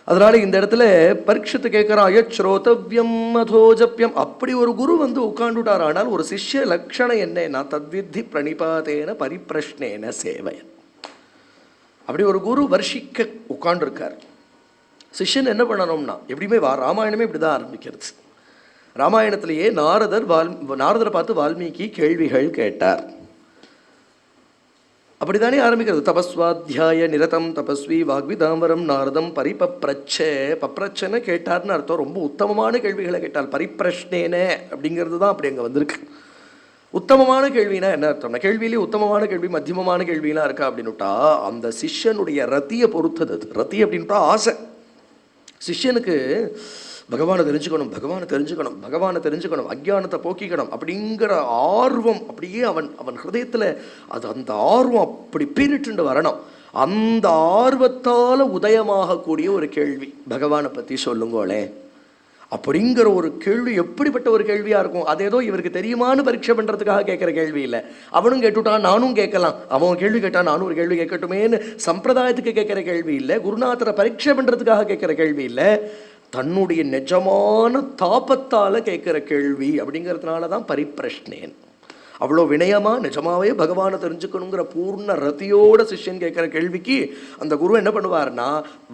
அதனால இந்த இடத்துல பரீட்சித்து கேட்குறான், அயச்ரோதவ்யம் அதோஜப்யம். அப்படி ஒரு குரு வந்து உட்காந்துட்டார். ஆனால் ஒரு சிஷ்ய லட்சணம் என்னன்னா, தத்வித்தி பிரணிபாதேன பரிப்பிரஷ்னேன சேவையன். அப்படி ஒரு குரு வர்ஷிக்க உட்காண்டிருக்கார். சிஷ்யன் என்ன பண்ணணும்னா, எப்படியுமே ராமாயணமே இப்படி தான் ஆரம்பிக்கிறது. ராமாயணத்திலேயே நாரதரை பார்த்து வால்மீகி கேள்விகள் கேட்டார். அப்படித்தானே ஆரம்பிக்கிறது. தபஸ்வாத்தியாய நிரதம் தபஸ்வி வாக்விதாம்பரம் நாரதம் பப்ரச்சனை கேட்டார்னு அர்த்தம். ரொம்ப உத்தமமான கேள்விகளை கேட்டால். பரிப்பிரஷ்னேன அப்படிங்கிறது தான் அப்படி அங்கே வந்திருக்கு. உத்தமமான கேள்வினா என்ன அர்த்தம்னா, கேள்வியிலே உத்தமமான கேள்வி மத்தியமமான கேள்விலாம் இருக்கா அப்படின்னுட்டா அந்த சிஷ்யனுடைய ரத்தியை பொறுத்தது. அது ரத்தி அப்படின்ட்டா ஆசை. சிஷ்யனுக்கு பகவானை தெரிஞ்சுக்கணும், அஜ்ஞானத்தை போக்கிக்கணும் அப்படிங்கிற ஆர்வம் அப்படியே அவன் ஹிருதயத்தில் அந்த ஆர்வம் அப்படி பீரிட்டு வரணும். அந்த ஆர்வத்தால் உதயமாகக்கூடிய ஒரு கேள்வி, பகவானை பற்றி சொல்லுங்களே அப்படிங்கிற ஒரு கேள்வி. எப்படிப்பட்ட ஒரு கேள்வியாக இருக்கும்? அது ஏதோ இவருக்கு தெரியுமான்னு பரீட்சை பண்ணுறதுக்காக கேட்குற கேள்வி இல்லை. அவனும் கேட்டுட்டான், நானும் கேட்கலாம், அவன் கேள்வி கேட்டான், நானும் ஒரு கேள்வி கேட்கட்டுமேன்னு சம்பிரதாயத்துக்கு கேட்குற கேள்வி இல்லை. குருநாதரை பரீட்சை பண்ணுறதுக்காக கேட்குற கேள்வி இல்லை. தன்னுடைய நிஜமான தாபத்தால் கேட்குற கேள்வி. அப்படிங்கிறதுனால தான் பரிப்பிரஷ்னேன். அவ்வளோ வினயமாக நிஜமாவே பகவானை தெரிஞ்சுக்கணுங்கிற பூர்ண ரத்தியோட சிஷ்யன் கேட்குற கேள்விக்கு அந்த குரு என்ன பண்ணுவார்னா,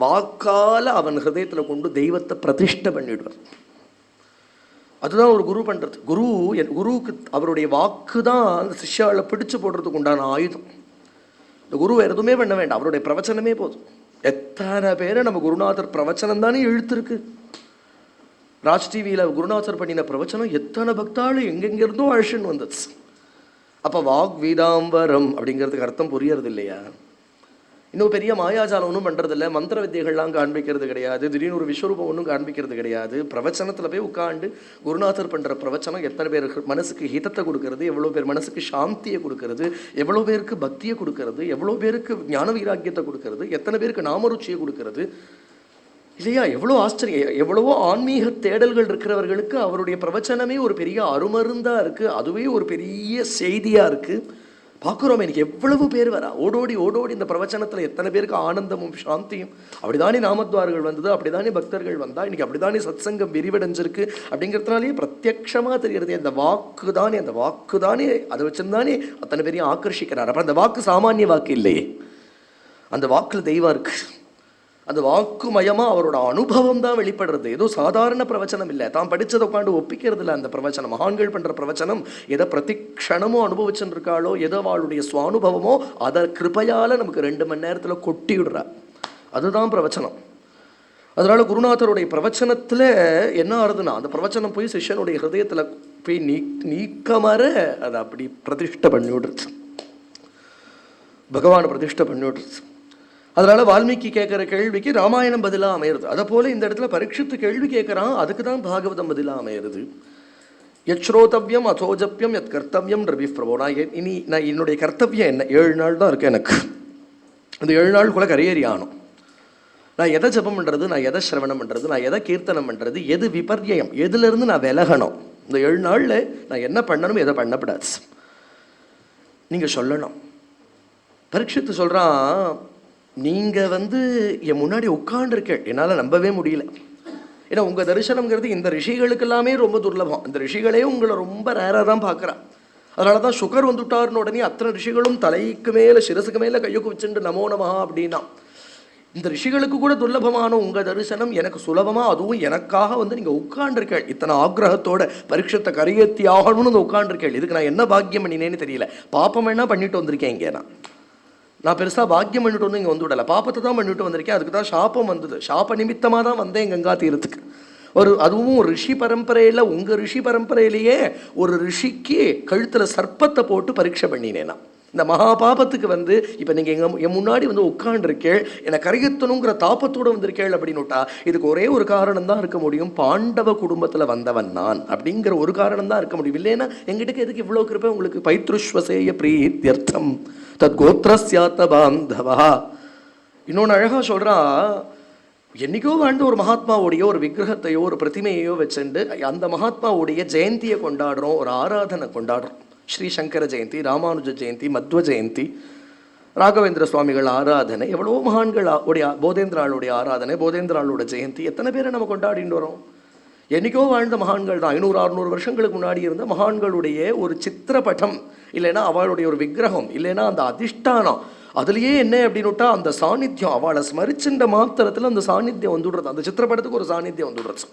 வாக்கால் அவன் ஹிருதயத்தில் கொண்டு தெய்வத்தை பிரதிஷ்டை பண்ணிவிடுவார். அதுதான் ஒரு குரு பண்ணுறது. குருவுக்கு அவருடைய வாக்கு தான் அந்த சிஷ்யாவில் பிடிச்சு போடுறதுக்கு உண்டான ஆயுதம். இந்த குரு வேறு எதுவுமே பண்ண வேண்டாம், அவருடைய பிரவச்சனமே போதும். எத்தனை பேரை நம்ம குருநாதர் பிரவச்சனம் தானே இழுத்துருக்கு. ராஜ் டிவியில் குருநாதர் பண்ணின பிரவச்சனம் எத்தனை பக்தாலும் எங்கெங்கிருந்தோ அழிச்சுன்னு வந்துச்சு. அப்போ வாக்வீதாம்பரம் அப்படிங்கிறதுக்கு அர்த்தம் புரியறது இல்லையா? இன்னும் பெரிய மாயாஜாலம் ஒன்றும் பண்ணுறதில்ல, மந்திர வித்தியர்கள்லாம் காண்பிக்கிறது கிடையாது, திடீர்னு ஒரு விஸ்வரூபம் ஒன்றும் காண்பிக்கிறது கிடையாது. பிரவச்சனத்தில் போய் உட்காந்து குருநாதர் பண்ணுற பிரவச்சனம் எத்தனை பேருக்கு மனசுக்கு ஹிதத்தை கொடுக்கறது, எவ்வளோ பேர் மனசுக்கு சாந்தியை கொடுக்கறது, எவ்வளோ பேருக்கு பக்தியை கொடுக்கறது, எவ்வளோ பேருக்கு ஞான வைராக்கியத்தை கொடுக்கறது, எத்தனை பேருக்கு நாமருச்சியை கொடுக்கறது இல்லையா? எவ்வளோ ஆச்சரியம். எவ்வளவோ ஆன்மீக தேடல்கள் இருக்கிறவர்களுக்கு அவருடைய பிரவச்சனமே ஒரு பெரிய அருமருந்தாக இருக்குது. அதுவே ஒரு பெரிய செய்தியாக இருக்குது. பார்க்குறோம், எனக்கு எவ்வளவு பேர் வரா, ஓடோடி இந்த பிரவச்சனத்தில் எத்தனை பேருக்கு ஆனந்தமும் சாந்தியும். அப்படிதானே நாமத்வார்கள் வந்தது, அப்படிதானே பக்தர்கள் வந்தா, இன்னைக்கு அப்படிதானே சத்சங்கம் விரிவடைஞ்சிருக்கு. அப்படிங்கிறதுனாலே பிரத்யக்ஷமாக தெரிகிறது. அந்த வாக்கு தானே அதை வச்சுருந்தானே அத்தனை பேரையும் ஆக்கர்ஷிக்கிறார். அப்புறம் அந்த வாக்கு சாமானிய வாக்கு இல்லையே, அந்த வாக்கில் தெய்வம் இருக்கு. அந்த வாக்குமயமாக அவரோட அனுபவம் தான் வெளிப்படுறது. ஏதோ சாதாரண பிரவச்சனம் இல்லை, தான் படித்ததை உட்காந்து ஒப்பிக்கிறது இல்லை. அந்த பிரவச்சனம் மகான்கள் பண்ணுற பிரவச்சனம் எதை பிரதிக்ஷணமோ அனுபவிச்சுன்னு இருக்காளோ, எதோ அவளுடைய சுவானுபவமோ அதை கிருபையால் நமக்கு 2 மணி நேரத்தில் கொட்டி விடுறா. அதுதான் பிரவச்சனம். அதனால குருநாதருடைய பிரவச்சனத்தில் என்ன ஆகுதுன்னா, அந்த பிரவச்சனம் போய் சிஷ்யனுடைய ஹிருதயத்தில் போய் நீக்கமர அதை அப்படி பிரதிஷ்டை பண்ணி விடுறது, பகவானை பிரதிஷ்டை பண்ணி விடுறது. அதனால் வால்மீகி கேட்குற கேள்விக்கு ராமாயணம் பதிலாக அமையிறது. அதை போல் இந்த இடத்துல பரீட்சித்து கேள்வி கேட்குறான், அதுக்கு தான் பாகவதம் பதிலாக அமையிறது. யச்ரோதவ்யம் அதோஜப்யம் யத் கர்த்தவ்யம் ரவிப்ரபோ. நான் என்னுடைய கர்த்தவியம் என்ன, 7 நாள் தான் இருக்குது எனக்கு. இந்த 7 நாளுக்குள்ளே கரையேறி ஆகணும். நான் எதை ஜபம் பண்ணுறது, நான் எதை சிரவணம் பண்ணுறது, நான் எதை கீர்த்தனம் பண்ணுறது, எது விபர்யம், எதுலேருந்து நான் விலகணும், இந்த 7 நாளில் நான் என்ன பண்ணணும், எதை பண்ணப்படாது நீங்கள் சொல்லணும். பரீட்சித்து சொல்கிறான், நீங்கள் என் முன்னாடி உட்காண்டிருக்கேன், என்னால் நம்பவே முடியல. ஏன்னா உங்கள் தரிசனம்ங்கிறது இந்த ரிஷிகளுக்கு எல்லாமே ரொம்ப துர்லபம். இந்த ரிஷிகளே உங்களை ரொம்ப ரேராக தான் பார்க்குறான். அதனால தான் சுகர் வந்துட்டாருன்னு உடனே அத்தனை ரிஷிகளும் தலைக்கு மேலே சிரசுக்கு மேலே கையுக்கு வச்சுட்டு நமோ நமஹா அப்படின்னா. இந்த ரிஷிகளுக்கு கூட துர்லபமான உங்கள் தரிசனம் எனக்கு சுலபமாக, அதுவும் எனக்காக நீங்கள் உட்காண்டிருக்கேள். இத்தனை ஆக்ரகத்தோட பரீட்சத்தை கரையேற்றி ஆகணும்னு உட்காண்டிருக்கேள். இதுக்கு நான் என்ன பாக்கியம் பண்ணினேன்னு தெரியல. பாப்பம் என்ன பண்ணிட்டு வந்திருக்கேன் இங்கே. நான் பெருசாக பாக்கியம் பண்ணிட்டு வந்து இங்கே வந்து விடலை, பாப்பத்தை தான் பண்ணிட்டு வந்திருக்கேன். அதுக்கு தான் சாப்பம் வந்தது. சாப்ப நிமித்தமாக தான் வந்தேன் கங்கா தீரத்துக்கு. அதுவும் ரிஷி பரம்பரையில், உங்கள் ரிஷி பரம்பரையிலேயே ஒரு ரிஷிக்கு கழுத்தில் சர்ப்பத்தை போட்டு பரீட்சை பண்ணினேனா. இந்த மகாபாபத்துக்கு இப்போ நீங்கள் என் முன்னாடி உட்காண்டிருக்கேள், என்னை கரையத்தணுங்கிற தாப்பத்தோடு வந்திருக்கேள் அப்படின்னுட்டா இதுக்கு ஒரே ஒரு காரணம் தான் இருக்க முடியும், பாண்டவ குடும்பத்தில் வந்தவன் நான் அப்படிங்கிற ஒரு காரணம் தான் இருக்க முடியும். இல்லைன்னா எங்கிட்ட எதுக்கு இவ்வளோ கிருப்பை உங்களுக்கு? பைத்ருஷ்வசேய பிரீத்தியர்த்தம் தத் கோத்ரஸ்யாத்த பாந்தவா. இன்னொன்று அழகாக சொல்கிறான், என்னைக்கோ வாழ்ந்த ஒரு மகாத்மாவுடைய ஒரு விக்கிரகத்தையோ ஒரு பிரதிமையோ வச்சுட்டு அந்த மகாத்மாவுடைய ஜெயந்தியை கொண்டாடுறோம், ஒரு ஆராதனை கொண்டாடுறோம். ஸ்ரீ சங்கர ஜெயந்தி, ராமானுஜ ஜெயந்தி, மத்வ ஜெயந்தி, ராகவேந்திர சுவாமிகள் ஆராதனை, எவ்வளோ மகான்கள் உடைய, போதேந்திராளுடைய ஆராதனை, போதேந்திராளோட ஜெயந்தி, எத்தனை பேரை நம்ம கொண்டாடிட்டு வரோம். என்றைக்கோ வாழ்ந்த மகான்கள் தான், 500-600 வருஷங்களுக்கு முன்னாடி இருந்த மகான்களுடைய ஒரு சித்திரப்பட்டம், இல்லைன்னா அவளுடைய ஒரு விக்கிரகம், இல்லைன்னா அந்த அதிஷ்டானம், அதுலேயே என்ன அப்படின்னுட்டா அந்த சாநித்தியம், அவளை ஸ்மரிச்சுன்ற மாத்திரத்தில் அந்த சாநித்தியம் வந்துடுறது. அந்த சித்திரப்படத்துக்கு ஒரு சாநித்தியம் வந்துடுறது.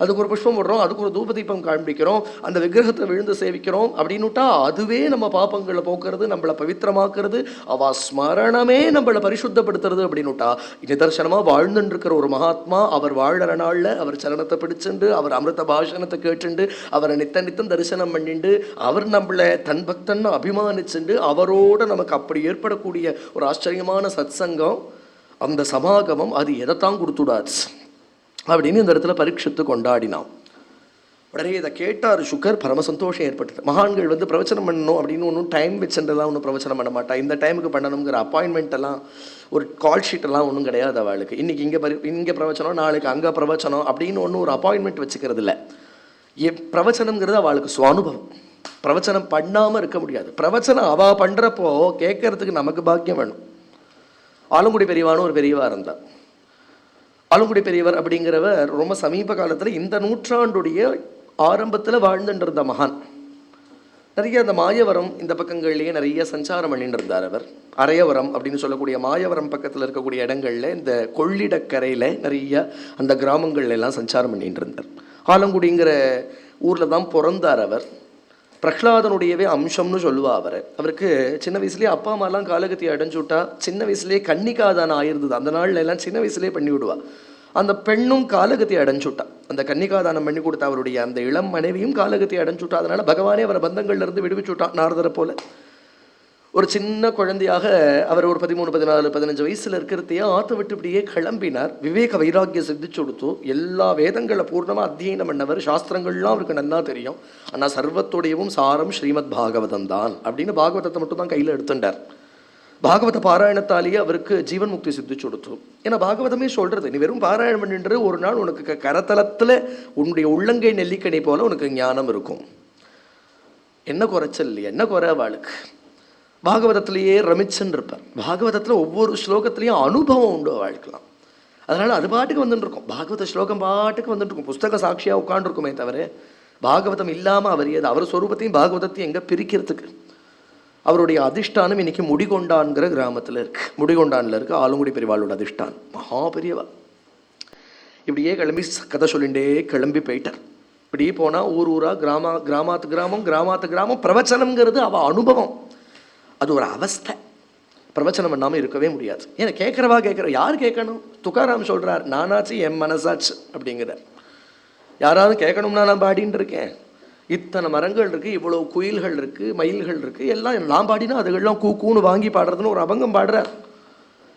அதுக்கு ஒரு புஷ்பம் விடுறோம், அதுக்கு ஒரு தூபதீபம் காண்பிக்கிறோம், அந்த விக்கிரகத்தை விழுந்து சேவிக்கிறோம் அப்படின்னுட்டா அதுவே நம்ம பாப்பங்களை போக்குறது, நம்மளை பவித்திரமாக்குறது, அவ ஸ்மரணமே நம்மளை பரிசுத்தப்படுத்துறது அப்படின்னுட்டா நிதர்சனமாக வாழ்ந்துட்டு இருக்கிற ஒரு மகாத்மா அவர் வாழற நாளில் அவர் சரணத்தை பிடிச்சுண்டு, அவர் அமிர்த பாஷணத்தை கேட்டுண்டு, அவரை நித்தம் தரிசனம் பண்ணிண்டு, அவர் நம்மளை தன் பக்தன்னு அபிமானிச்சுண்டு, அவரோடு நமக்கு அப்படி ஏற்படக்கூடிய ஒரு ஆச்சரியமான சத்சங்கம், அந்த சமாகமம், அது எதைத்தான் கொடுத்துடாது அப்படின்னு இந்த இடத்துல பரீட்சித்து கொண்டாடினான். உடனே இதை கேட்டார் சுகர், பரம சந்தோஷம் ஏற்பட்டது. மகான்கள் பிரவச்சனம் பண்ணணும் அப்படின்னு ஒன்றும் டைம் வச்சுன்றலாம் ஒன்றும் பிரவச்சனம் பண்ண மாட்டா, இந்த டைமுக்கு பண்ணணுங்கிற அப்பாயின்மெண்ட் எல்லாம் ஒரு கால் ஷீட்டெல்லாம் ஒன்றும் கிடையாது அவளுக்கு. இன்றைக்கி இங்கே பிரவச்சனம், நாளைக்கு அங்கே பிரவச்சனம் அப்படின்னு ஒன்றும் ஒரு அப்பாயின்மெண்ட் வச்சுக்கிறது இல்லை. பிரவச்சனங்கிறது அவளுக்கு சுவானுபவம். பிரவச்சனம் பண்ணாமல் இருக்க முடியாது. பிரவச்சனம் அவள் பண்ணுறப்போ கேட்கறதுக்கு நமக்கு பாக்கியம் வேணும். ஆலங்குடி பெரியவான்னு ஒரு பெரியவா இருந்தார். ஆலங்குடி பெரியவர் அப்படிங்கிறவர் ரொம்ப சமீப காலத்தில் இந்த நூற்றாண்டுடைய ஆரம்பத்தில் வாழ்ந்துட்டு மகான். நிறைய அந்த மாயவரம் இந்த பக்கங்கள்லேயே நிறைய சஞ்சாரம் பண்ணிட்டு இருந்தார் அவர். அரையவரம் அப்படின்னு சொல்லக்கூடிய மாயவரம் பக்கத்தில் இருக்கக்கூடிய இடங்களில், இந்த கொள்ளிடக்கரையில் நிறைய அந்த கிராமங்கள்ல எல்லாம் சஞ்சாரம் பண்ணிட்டு இருந்தார். ஆலங்குடிங்கிற ஊரில் தான் பிறந்தார் அவர். பிரஹ்லாதனுடையவே அம்சம்னு சொல்லுவா அவர். அவருக்கு சின்ன வயசுலேயே அப்பா அம்மாலாம் காலகத்தி அடைஞ்சு விட்டா, சின்ன வயசுலேயே கன்னிகாதானம் ஆயிருந்தது. அந்த நாள்ல எல்லாம் சின்ன வயசுலேயே பண்ணி விடுவா. அந்த பெண்ணும் காலகத்தி அடைஞ்சு விட்டா. அந்த கன்னிகாதானம் பண்ணி கொடுத்த அவருடைய அந்த இளம் மனைவியும் காலகத்தி அடைஞ்சு விட்டா. அதனால பகவானே அவரை பந்தங்கள்ல இருந்து விடுவிச்சு விட்டான். நாரதரை போல ஒரு சின்ன குழந்தையாக அவர் ஒரு 13, 14, 15 வயசுல இருக்கிறதையே ஆற்ற விட்டு இப்படியே கிளம்பினார். விவேக வைராக்கியம் சித்திச்சு கொடுத்து எல்லா வேதங்களை பூர்ணமாக அத்தியனம் பண்ணவர். சாஸ்திரங்கள்லாம் அவருக்கு நல்லா தெரியும். ஆனால் சர்வத்துடையவும் சாரம் ஸ்ரீமத் பாகவதம் தான் அப்படின்னு பாகவதத்தை மட்டும் தான் கையில் எடுத்துட்டார். பாகவத பாராயணத்தாலேயே அவருக்கு ஜீவன் முக்தி சித்திச்சு கொடுத்து. ஏன்னா பாகவதமே சொல்றது, நீ வெறும் பாராயணம் பண்ணின்ற ஒரு நாள் உனக்கு கரத்தலத்தில் உன்னுடைய உள்ளங்கை நெல்லிக்கனி போல உனக்கு ஞானம் இருக்கும். என்ன குறைச்சல் இல்லையா? என்ன குறை அவளுக்கு? பாகவதத்திலேயே ரமிச்சுன்னு இருப்பார். பாகவதத்தில் ஒவ்வொரு ஸ்லோகத்துலேயும் அனுபவம் உண்டு வாழ்க்கலாம். அதனால் அது பாட்டுக்கு வந்துட்டு இருக்கும். பாகவத ஸ்லோகம் பாட்டுக்கு வந்துட்டு இருக்கும். புஸ்தக சாட்சியாக உட்காந்துருக்குமே தவிர பாகவதம் இல்லாமல் அவர் ஏது அவர் சொரூபத்தையும் பாகவதத்தையும் எங்கே பிரிக்கிறதுக்கு? அவருடைய அதிஷ்டானம் இன்னைக்கு முடிகொண்டான்கிற கிராமத்தில் இருக்கு. முடிகொண்டானில் இருக்கு ஆலங்குடி பெரியவாளோட அதிஷ்டானம். மகா பெரியவா. இப்படியே கிளம்பி கதை சொல்லிகிட்டே கிளம்பி போயிட்டார். இப்படியே போனால் ஊர் ஊராக கிராமத்து கிராமம் பிரவச்சனம்ங்கிறது அவள் அனுபவம். அது ஒரு அவஸ்தை. பிரவச்சனம் பண்ணாமல் இருக்கவே முடியாது. ஏன்னா கேட்குறவா யார் கேட்கணும்? துக்காராம் சொல்கிறார், நானாச்சு என் மனசாச்சு அப்படிங்கிறார். யாராவது கேட்கணும்னா நான் பாடின்னு இருக்கேன். இத்தனை மரங்கள் இருக்குது, இவ்வளோ குயில்கள் இருக்குது, மயில்கள் இருக்குது, எல்லாம் நான் பாடினா அதுகள்லாம் கூன்னு வாங்கி பாடுறதுன்னு ஒரு அபங்கம் பாடுறார்.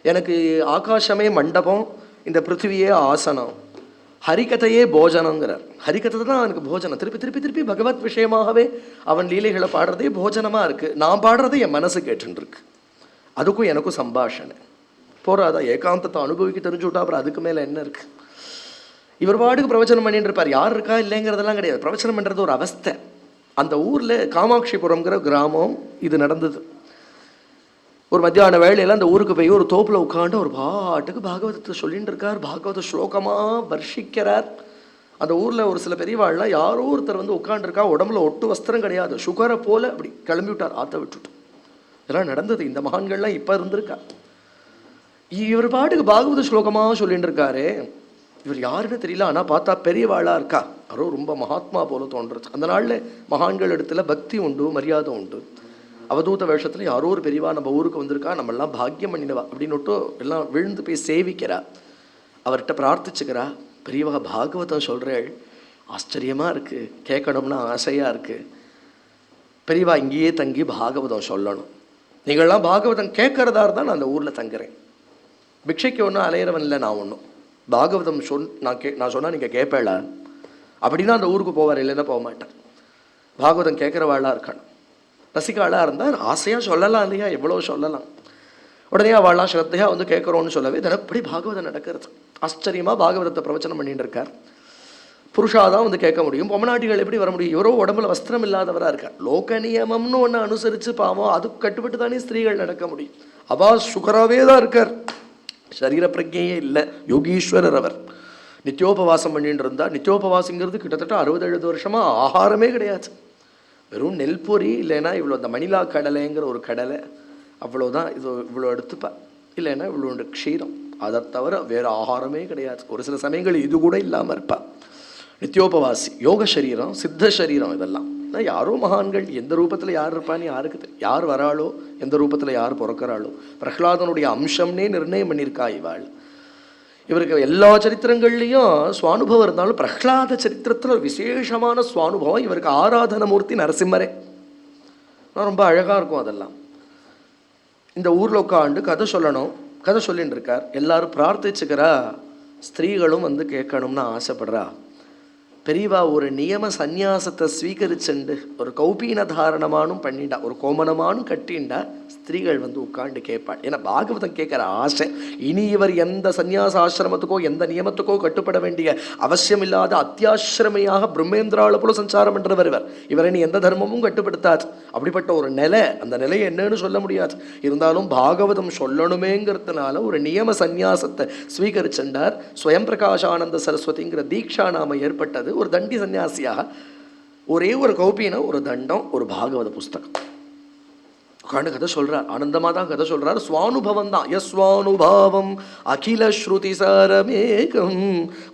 எனக்கு ஆகாசமே மண்டபம், இந்த பிருத்திவியே ஆசனம், ஹரிகதையே போஜனங்கிறார். ஹரிகதை தான் எனக்கு போஜனம். திருப்பி திருப்பி திருப்பி பகவத் விஷயமாகவே அவன் லீலைகளை பாடுறதே போஜனமாக இருக்குது. நான் பாடுறதே என் மனசு கேட்டுருக்கு. அதுக்கும் எனக்கும் சம்பாஷணை போறாதா? ஏகாந்தத்தை அனுபவிக்க தெரிஞ்சு விட்டா அப்புறம் அதுக்கு மேலே என்ன இருக்குது? இவர் பாட்டுக்கு பிரவச்சனம் பண்ணிட்டு இருப்பார். யார் இருக்கா இல்லைங்கிறதெல்லாம் கிடையாது. பிரவச்சனம் பண்ணுறது ஒரு அவஸ்தை. அந்த ஊரில் காமாட்சிபுரம்ங்கிற கிராமம் இது நடந்தது. ஒரு மத்தியான வேளையில் அந்த ஊருக்கு போய் ஒரு தோப்பில் உட்காந்து ஒரு பாட்டுக்கு பாகவதத்தை சொல்லிட்டு இருக்கார். பாகவத ஸ்லோகமாக வர்ஷிக்கிறார். அந்த ஊரில் ஒரு சில பெரியவாள்லாம் யாரோ ஒருத்தர் உட்காந்துருக்கா, உடம்புல ஒட்டு வஸ்திரம் கிடையாது, சுகரை போல அப்படி கிளம்பி விட்டார், ஆற்ற விட்டுட்டு. இதெல்லாம் நடந்தது. இந்த மகான்கள்லாம் இப்போ இருந்திருக்கா. இவர் பாட்டுக்கு பாகவத ஸ்லோகமாக சொல்லிட்டு இருக்காரு. இவர் யாருன்னு தெரியல, ஆனால் பார்த்தா பெரியவாளாக இருக்கா, யாரோ ரொம்ப மகாத்மா போல தோன்றுறது. அந்த நாளில் மகான்கள் இடத்துல பக்தி உண்டு, மரியாதை உண்டு. அவதூத வேஷத்தில் யாரோ ஒரு பெரியவா நம்ம ஊருக்கு வந்திருக்கா, நம்மெல்லாம் பாக்கியம் பண்ணினவா அப்படின்னுட்டு எல்லாம் விழுந்து போய் சேவிக்கிறா, அவர்கிட்ட பிரார்த்திச்சுக்கிறா. பெரியவா பாகவதம் சொல்கிறேள், ஆச்சரியமாக இருக்குது, கேட்கணும்னா ஆசையாக இருக்குது. பெரியவா இங்கேயே தங்கி பாகவதம் சொல்லணும். நீங்கள்லாம் பாகவதம் கேட்கறதா இருந்தால் நான் அந்த ஊரில் தங்குறேன். பிக்ஷைக்கு ஒன்றும் அலையிறவன் இல்லை நான் ஒன்றும். பாகவதம் நான் சொன்னால் நீங்கள் கேட்பேளா அப்படின்னா அந்த ஊருக்கு போவார், இல்லைன்னா போக மாட்டேன். பாகவதம் கேட்குறவாளாக இருக்கணும், ரசிகாளாக இருந்தால் ஆசையாக சொல்லலாம் இல்லையா, எவ்வளோ சொல்லலாம். உடனே அவள்லாம் ஸ்ரத்தையாக வந்து கேட்குறோன்னு சொல்லவே தினப்படி பாகவதம் நடக்கிறது. ஆச்சரியமாக பாகவதத்தை பிரவச்சனம் பண்ணிட்டு இருக்கார். புருஷாதான் வந்து கேட்க முடியும், பொம்மநாட்டிகள் எப்படி வர முடியும்? இவரோ உடம்புல வஸ்திரம் இல்லாதவராக இருக்கார். லோக நியமம்னு ஒன்று அனுசரித்து பாவம் அதுக்கு கட்டுப்பட்டு தானே ஸ்திரீகள் நடக்க முடியும். அவா சுகராகவே தான் இருக்கார், சரீர பிரஜையே இல்லை. யோகீஸ்வரர் அவர் நித்தியோபவாசம் பண்ணிட்டு இருந்தார். நித்தியோபவாசங்கிறது கிட்டத்தட்ட 60-70 வருஷமாக ஆகாரமே கிடையாது. வெறும் நெல் பொரி, இல்லைன்னா இவ்வளோ இந்த மணிலா கடலைங்கிற ஒரு கடலை, அவ்வளோதான். இது இவ்வளோ எடுத்துப்பா, இல்லைன்னா இவ்வளோ க்ஷீரம், அதை தவிர வேறு ஆகாரமே கிடையாது. ஒரு சில சமயங்கள் இது கூட இல்லாமல் இருப்பா. நித்தியோபவாசி, யோக சரீரம், சித்த சரீரம், இதெல்லாம் யாரோ மகான்கள். எந்த ரூபத்தில் யார் இருப்பான்னு யாருக்கு தெரியும்? யார் வராளோ, எந்த ரூபத்தில் யார் பிறக்கிறாளோ, பிரஹ்லாதனுடைய அம்சம்னே நிர்ணயம் பண்ணியிருக்கா இவாள். இவருக்கு எல்லா சரித்திரங்கள்லையும் சுவானுபவம் இருந்தாலும் பிரஹ்லாத சரித்திரத்தில் விசேஷமான சுவானுபவம். இவருக்கு ஆராதனமூர்த்தி நரசிம்மரே. ரொம்ப அழகாக இருக்கும் அதெல்லாம். இந்த ஊரில் உட்காந்து கதை சொல்லணும், கதை சொல்லின்னு இருக்கார். எல்லாரும் பிரார்த்திச்சுக்கிறா, ஸ்திரீகளும் வந்து கேட்கணும்னு ஆசைப்படுறா. பெரியவா ஒரு நியம சந்நியாசத்தை ஸ்வீகரிச்சுண்டு ஒரு கௌபீன தாரணமானும் பண்ணிண்டா, ஒரு கோமனமானும் கட்டிண்டா. ஸ்திரீகள் வந்து உட்காந்து கேட்பாள். ஏன்னா பாகவதம் கேட்குற ஆசை. இனி இவர் எந்த சந்நியாச ஆசிரமத்துக்கோ எந்த நியமத்துக்கோ கட்டுப்பட வேண்டிய அவசியம் இல்லாத அத்தியாசிரமையாக பிரம்மேந்திராவில் போல சஞ்சாரம் பண்ணுறவர் இவர். இவரை நீ எந்த தர்மமும் கட்டுப்படுத்தாது. அப்படிப்பட்ட ஒரு நிலை, அந்த நிலையை என்னன்னு சொல்ல முடியாது. இருந்தாலும் பாகவதம் சொல்லணுமேங்கிறதுனால ஒரு நியம சந்நியாசத்தை ஸ்வீகரிச்சுண்டார். ஸ்வயம் பிரகாஷானந்த சரஸ்வதிங்கிற தீக்ஷா நாம ஏற்பட்டது. ஒரு தண்டி சன்னியாசியாக ஒரே ஒரு கௌபீனம், ஒரு தண்டம், ஒரு பாகவத புஸ்தகம் உட்காந்து கதை சொல்றார். ஆனந்தமா தான் கதை சொல்றார். சுவானுபவம் தான். யஸ்வானுபாவம் அகில ஸ்ருதி சாரமேகம்.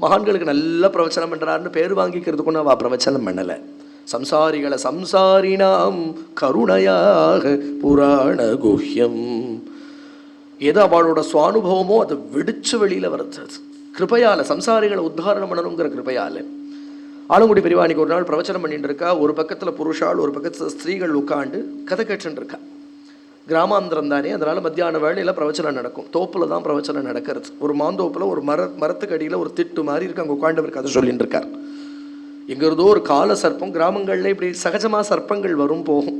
மகான்களுக்கு நல்ல பிரவச்சனம் பண்றாருன்னு பேர் வாங்கிக்கிறதுக்கு அவ பிரவச்சனம் பண்ணல. சம்சாரிகளை சம்சாரினாம் கருணையாக புராண குஹ்யம். எது அவளோட சுவானுபவமோ அதை விடிச்சு வெளியில வருது. கிருபையால சம்சாரிகளை உத்தாரணம் பண்ணணுங்கிற கிருபையால ஆலங்குடி பெரியவாணிக்கு ஒரு நாள் பிரவச்சனம் பண்ணிட்டு இருக்கா. ஒரு பக்கத்தில் புருஷால், ஒரு பக்கத்தில் ஸ்திரீகள் உட்காண்டு கதை கேட்டுன்னு இருக்கா. கிராமாந்திரம் தானே, அதனால மத்தியான வேளையில் பிரவச்சனம் நடக்கும். தோப்பில் தான் பிரவச்சனம் நடக்கிறது. ஒரு மாந்தோப்பில் ஒரு மரத்துக்கு அடியில் ஒரு திட்டு மாதிரி இருக்கு. அங்கே உட்காண்டவர் கதை சொல்லிட்டு இருக்கார். எங்கிறதோ ஒரு கால சர்ப்பம், கிராமங்களில் இப்படி சகஜமாக சர்ப்பங்கள் வரும் போகும்.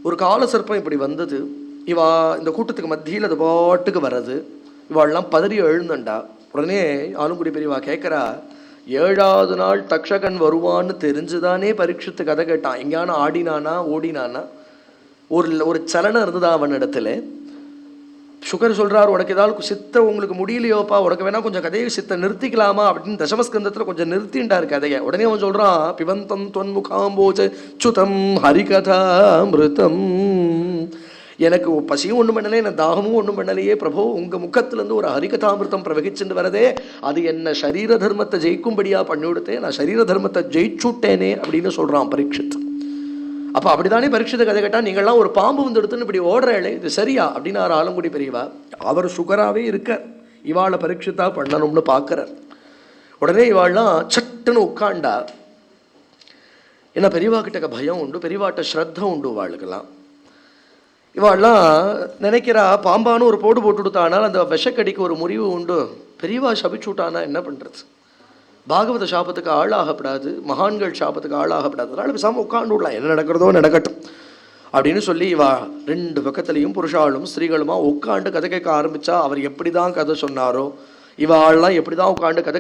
ஒரு கால சர்ப்பம் இப்படி வந்தது. இவா இந்த கூட்டத்துக்கு மத்தியில் அது பாட்டுக்கு வர்றது. இவாள்லாம் பதறி எழுந்துண்டா. உடனே ஆலங்குடி பெரியவா கேட்குறா, 7வது நாள் தக்ஷகன் வருவான்னு தெரிஞ்சுதானே பரீட்சித்து கதை கேட்டான். எங்கேயான ஆடினானா ஓடினானா? ஒரு சலனம் இருந்ததா அவன் இடத்துல? சுகர் சொல்றாரு, உனக்கு ஏதாவது சித்த உங்களுக்கு முடியலையோப்பா, உனக்கு வேணா கொஞ்சம் கதையை சித்த நிறுத்திக்கலாமா அப்படின்னு தசமஸ்கந்தத்தில் கொஞ்சம் நிறுத்தின்றாரு கதையை. உடனே அவன் சொல்றான், பிபந்தம் தொன்முகாம்போஜ சுதம் ஹரிகதாமிருதம். எனக்கு பசியும் ஒன்றும் பண்ணலை, எனக்கு தாகமும் ஒன்றும் பண்ணலையே பிரபு. உங்கள் முகத்திலேருந்து ஒரு ஹரிகதாமிருத்தம் பிரவகிச்சுட்டு வரதே, அது என்ன சரீர தர்மத்தை ஜெயிக்கும்படியாக பண்ணிவிடுத்தே, நான் சரீர தர்மத்தை ஜெயிச்சுட்டேனே அப்படின்னு சொல்கிறான் பரீட்சித். அப்போ அப்படிதானே பரீட்சித்தை கதை கேட்டால், நீங்கள்லாம் ஒரு பாம்பு வந்து எடுத்துன்னு இப்படி ஓடுறேளே, இது சரியா அப்படின்னு ஆலங்குடி பெரியவா. அவர் சுகராகவே இருக்க இவாளை பரீட்சித்தா பண்ணணும்னு பார்க்குறார். உடனே இவாள்லாம் சட்டுன்னு உட்காண்டா. ஏன்னா பெரியவா கிட்ட பயம் உண்டு, பெரியவாட்ட ஸ்ரத்த உண்டு இவாளுக்கெல்லாம். இவாள்லாம் நினைக்கிறா, பாம்பானு ஒரு போட்டு கொடுத்தானால் அந்த விஷக்கடிக்கு ஒரு முறிவு உண்டு, பெரியவா சபிச்சு விட்டானா என்ன பண்ணுறது? பாகவத சாபத்துக்கு ஆளாகப்படாது, மகான்கள் சாபத்துக்கு ஆளாகப்படாது, அதனால பேசாமல் உட்காந்து விடலாம், என்ன நடக்கிறதோ நடக்கட்டும் அப்படின்னு சொல்லி இவா 2 பக்கத்துலேயும் புருஷாலும் ஸ்திரீகளுமா உட்காந்து கதை கேட்க ஆரம்பித்தா. அவர் எப்படி தான் கதை சொன்னாரோ, இவாள்லாம் எப்படி தான் உட்காந்து கதை